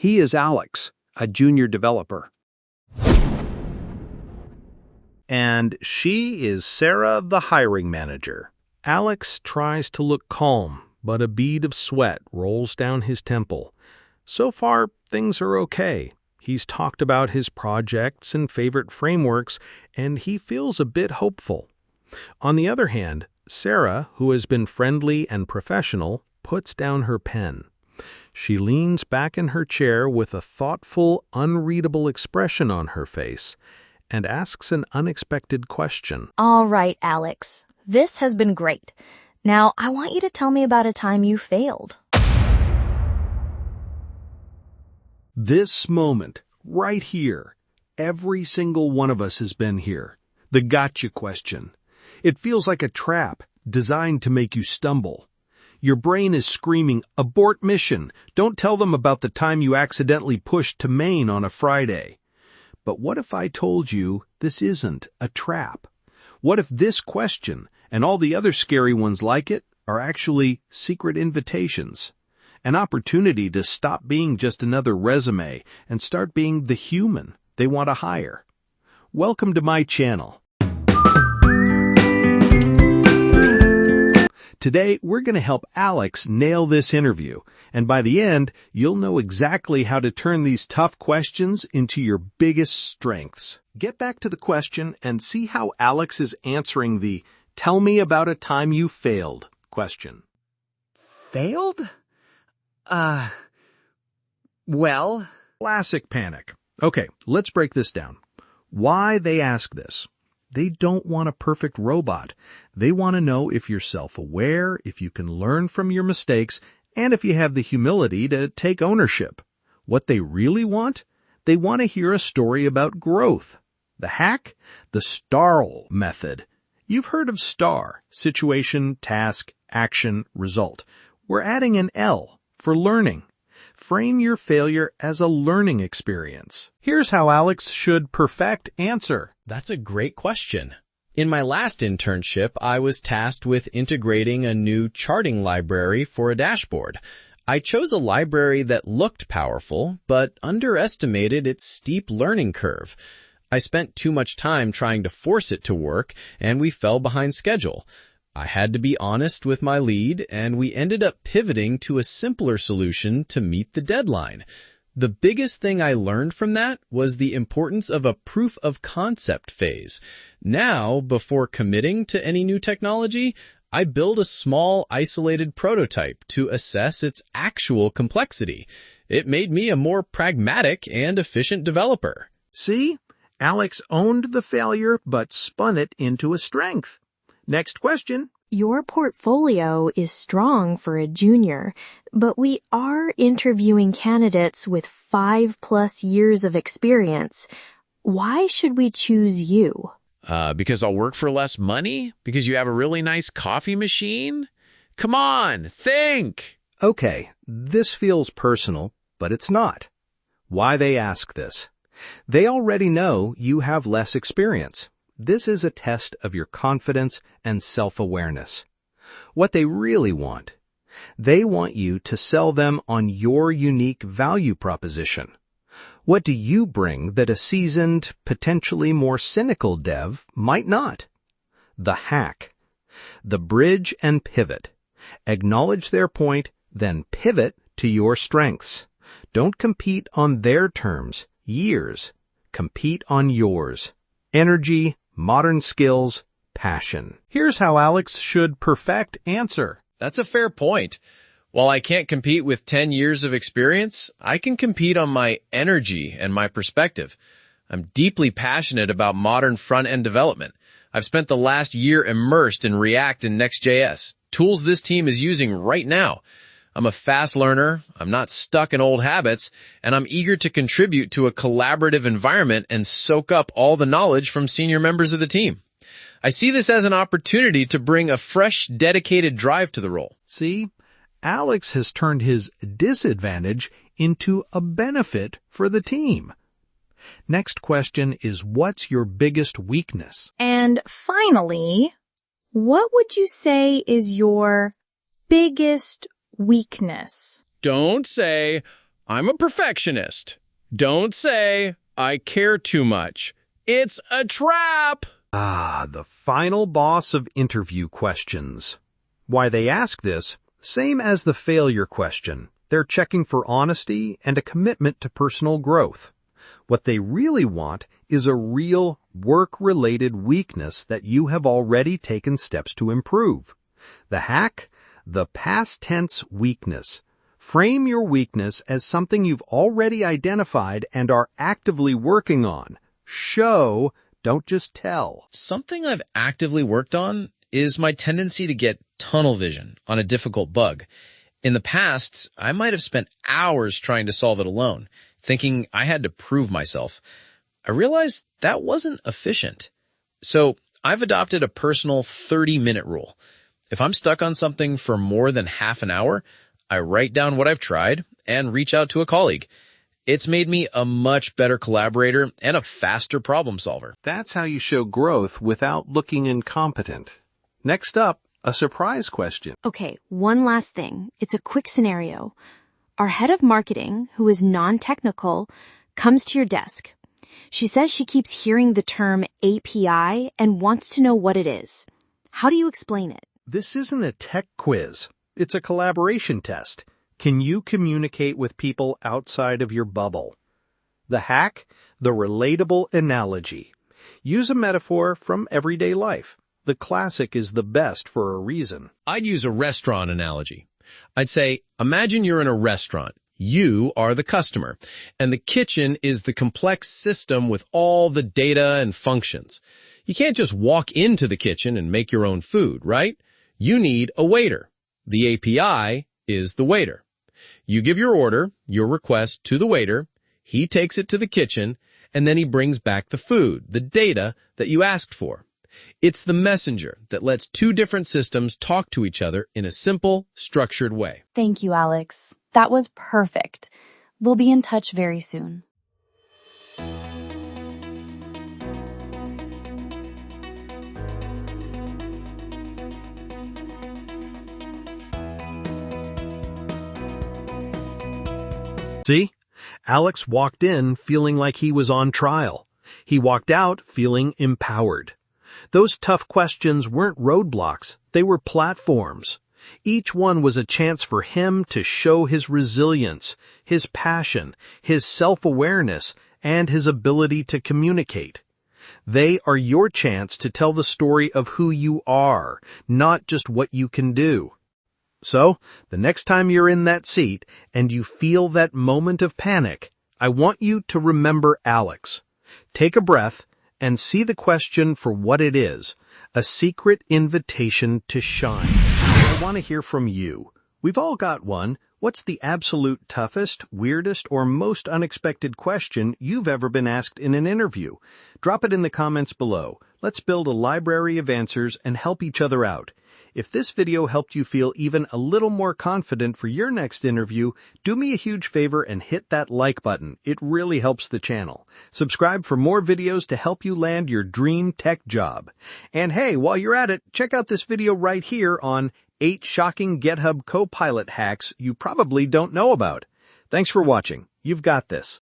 He is Alex, a junior developer. And she is Sarah, the hiring manager. Alex tries to look calm, but a bead of sweat rolls down his temple. So far, things are okay. He's talked about his projects and favorite frameworks, and he feels a bit hopeful. On the other hand, Sarah, who has been friendly and professional, puts down her pen. She leans back in her chair with a thoughtful, unreadable expression on her face and asks an unexpected question. All right, Alex. This has been great. Now, I want you to tell me about a time you failed. This moment, right here, every single one of us has been here. The gotcha question. It feels like a trap designed to make you stumble. Your brain is screaming, abort mission. Don't tell them about the time you accidentally pushed to Maine on a Friday. But what if I told you this isn't a trap? What if this question, and all the other scary ones like it, are actually secret invitations? An opportunity to stop being just another resume and start being the human they want to hire. Welcome to my channel. Today, we're going to help Alex nail this interview, and by the end, you'll know exactly how to turn these tough questions into your biggest strengths. Get back to the question and see how Alex is answering the "tell me about a time you failed" question. Failed? Well... Classic panic. Okay, let's break this down. Why they ask this? They don't want a perfect robot. They want to know if you're self-aware, if you can learn from your mistakes, and if you have the humility to take ownership. What they really want? They want to hear a story about growth. The hack? The STAR method. You've heard of STAR: situation, task, action, result. We're adding an L for learning. Frame your failure as a learning experience. Here's how Alex should perfect answer. That's a great question. In my last internship, I was tasked with integrating a new charting library for a dashboard. I chose a library that looked powerful, but underestimated its steep learning curve. I spent too much time trying to force it to work, and we fell behind schedule. I had to be honest with my lead, and we ended up pivoting to a simpler solution to meet the deadline. The biggest thing I learned from that was the importance of a proof of concept phase. Now, before committing to any new technology, I build a small, isolated prototype to assess its actual complexity. It made me a more pragmatic and efficient developer. See? Alex owned the failure but spun it into a strength. Next question. Your portfolio is strong for a junior, but we are interviewing candidates with 5+ years of experience. Why should we choose you? Because I'll work for less money? Because you have a really nice coffee machine? Come on, think! Okay, this feels personal, but it's not. Why they ask this? They already know you have less experience. This is a test of your confidence and self-awareness. What they really want, they want you to sell them on your unique value proposition. What do you bring that a seasoned, potentially more cynical dev might not? The hack. The bridge and pivot. Acknowledge their point, then pivot to your strengths. Don't compete on their terms, years. Compete on yours. Energy, modern skills, passion. Here's how Alex should perfect answer. That's a fair point. While I can't compete with 10 years of experience, I can compete on my energy and my perspective. I'm deeply passionate about modern front-end development. I've spent the last year immersed in React and Next.js, tools this team is using right now. I'm a fast learner, I'm not stuck in old habits, and I'm eager to contribute to a collaborative environment and soak up all the knowledge from senior members of the team. I see this as an opportunity to bring a fresh, dedicated drive to the role. See, Alex has turned his disadvantage into a benefit for the team. Next question is, what's your biggest weakness? And finally, what would you say is your biggest weakness? Don't say, I'm a perfectionist. Don't say, I care too much. It's a trap. The final boss of interview questions. Why they ask this, same as the failure question. They're checking for honesty and a commitment to personal growth. What they really want is a real work-related weakness that you have already taken steps to improve. The hack? The past tense weakness. Frame your weakness as something you've already identified and are actively working on. Show, don't just tell. Something I've actively worked on is my tendency to get tunnel vision on a difficult bug. In the past, I might have spent hours trying to solve it alone, thinking I had to prove myself. I realized that wasn't efficient. So I've adopted a personal 30-minute rule. If I'm stuck on something for more than half an hour, I write down what I've tried and reach out to a colleague. It's made me a much better collaborator and a faster problem solver. That's how you show growth without looking incompetent. Next up, a surprise question. Okay, one last thing. It's a quick scenario. Our head of marketing, who is non-technical, comes to your desk. She says she keeps hearing the term API and wants to know what it is. How do you explain it? This isn't a tech quiz. It's a collaboration test. Can you communicate with people outside of your bubble? The hack? The relatable analogy. Use a metaphor from everyday life. The classic is the best for a reason. I'd use a restaurant analogy. I'd say, imagine you're in a restaurant. You are the customer, and the kitchen is the complex system with all the data and functions. You can't just walk into the kitchen and make your own food, right? You need a waiter. The API is the waiter. You give your order, your request to the waiter, he takes it to the kitchen, and then he brings back the food, the data that you asked for. It's the messenger that lets two different systems talk to each other in a simple, structured way. Thank you, Alex. That was perfect. We'll be in touch very soon. See? Alex walked in feeling like he was on trial. He walked out feeling empowered. Those tough questions weren't roadblocks, they were platforms. Each one was a chance for him to show his resilience, his passion, his self-awareness, and his ability to communicate. They are your chance to tell the story of who you are, not just what you can do. So, the next time you're in that seat and you feel that moment of panic, I want you to remember Alex. Take a breath and see the question for what it is, a secret invitation to shine. I want to hear from you. We've all got one. What's the absolute toughest, weirdest, or most unexpected question you've ever been asked in an interview? Drop it in the comments below. Let's build a library of answers and help each other out. If this video helped you feel even a little more confident for your next interview, do me a huge favor and hit that like button. It really helps the channel. Subscribe for more videos to help you land your dream tech job. And hey, while you're at it, check out this video right here on 8 shocking GitHub Copilot hacks you probably don't know about. Thanks for watching. You've got this.